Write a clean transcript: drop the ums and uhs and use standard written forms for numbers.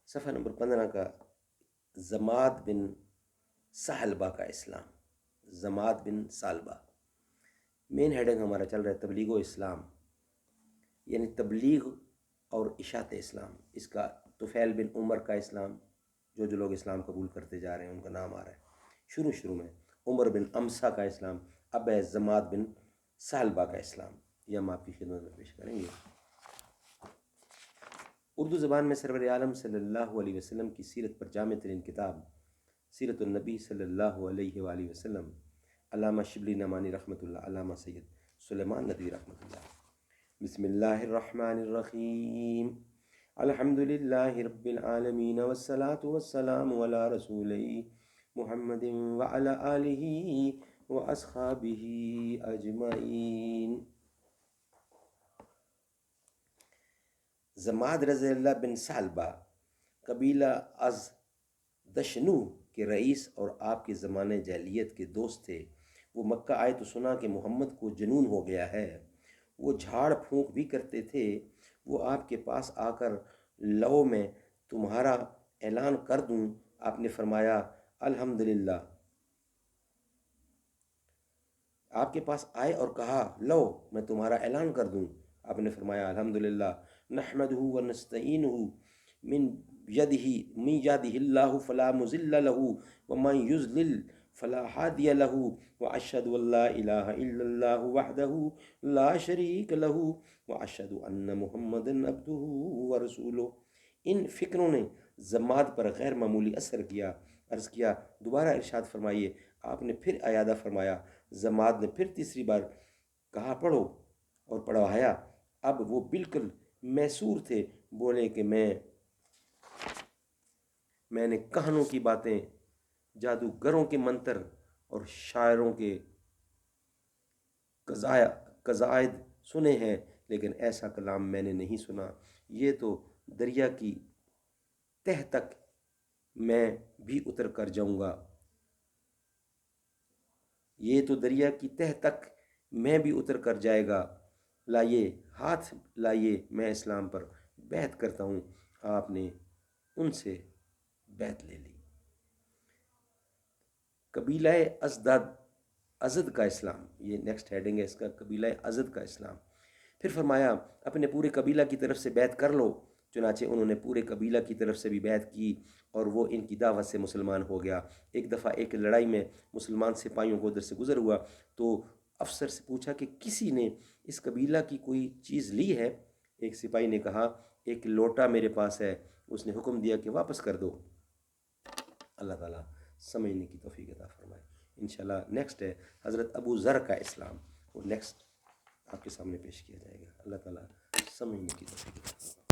صفحہ نمبر 15 کا زماد بن ثعلبہ کا اسلام. زماد بن ثعلبہ. مین ہیڈنگ ہمارا چل رہا ہے تبلیغ و اسلام، یعنی تبلیغ اور اشاعت اسلام. اس کا طفیل بن عمر کا اسلام، جو لوگ اسلام قبول کرتے جا رہے ہیں ان کا نام آ رہا ہے شروع میں. عمر بن امسا کا اسلام. اب ہے زماد بن ثعلبہ کا اسلام. یہ ہم آپ کی خدمت میں پیش کریں گے. اردو زبان میں سرور عالم صلی اللہ علیہ وسلم کی سیرت پر جامع ترین کتاب سیرت النبی صلی اللہ علیہ وآلہ وسلم، علامہ شبلی نعمانی رحمۃ اللہ، علامہ سید سلیمان ندوی رحمۃ اللہ. بسم اللہ الرحمن الرحیم. الحمد للہ رب العالمین والصلاة والسلام علی رسولہ محمد وعلی آلہ واصحابہ اجمعین. زماد رضی اللہ بن ثعلبہ قبیلہ از دشنو کے رئیس اور آپ کے زمانے جاہلیت کے دوست تھے. وہ مکہ آئے تو سنا کہ محمد کو جنون ہو گیا ہے. وہ جھاڑ پھونک بھی کرتے تھے. وہ آپ کے پاس آ کر لو میں تمہارا اعلان کر دوں. آپ نے فرمایا الحمدللہ. آپ کے پاس آئے اور کہا لو میں تمہارا اعلان کر دوں. آپ نے فرمایا الحمدللہ نحمدہ ونستعینہ من یہدہ اللہ فلا مضل لہ ومن یضلل فلا ہادی لہ واشہد ان لا الہ الا اللہ وحدہ لا شریک لہ واشہد ان محمدا عبدہ ورسولہ. ان فکروں نے زماد پر غیر معمولی اثر کیا. عرض کیا دوبارہ ارشاد فرمائیے. آپ نے پھر اعادہ فرمایا. زماد نے پھر تیسری بار کہا پڑھو اور پڑھوایا. اب وہ بالکل میسور تھے. بولے کہ میں نے کہانوں کی باتیں، جادوگروں کے منتر اور شاعروں کے قصائد سنے ہیں، لیکن ایسا کلام میں نے نہیں سنا. یہ تو دریا کی تہ تک میں بھی اتر کر جاؤں گا. یہ تو دریا کی تہ تک میں بھی اتر کر جائے گا. لائیے ہاتھ لائیے میں اسلام پر بیعت کرتا ہوں. آپ نے ان سے بیعت لے لی. قبیلہ ازد کا اسلام. یہ نیکسٹ ہیڈنگ ہے اس کا، قبیلہ ازد کا اسلام. پھر فرمایا اپنے پورے قبیلہ کی طرف سے بیعت کر لو. چنانچہ انہوں نے پورے قبیلہ کی طرف سے بھی بیعت کی اور وہ ان کی دعوت سے مسلمان ہو گیا. ایک دفعہ ایک لڑائی میں مسلمان سپاہیوں کو ادھر سے گزر ہوا تو افسر سے پوچھا کہ کسی نے اس قبیلہ کی کوئی چیز لی ہے؟ ایک سپاہی نے کہا ایک لوٹا میرے پاس ہے. اس نے حکم دیا کہ واپس کر دو. اللہ تعالیٰ سمجھنے کی توفیق عطا فرمائے. انشاءاللہ نیکسٹ ہے حضرت ابو ذر کا اسلام. وہ نیکسٹ آپ کے سامنے پیش کیا جائے گا. اللہ تعالیٰ سمجھنے کی توفیق عطا فرمائے.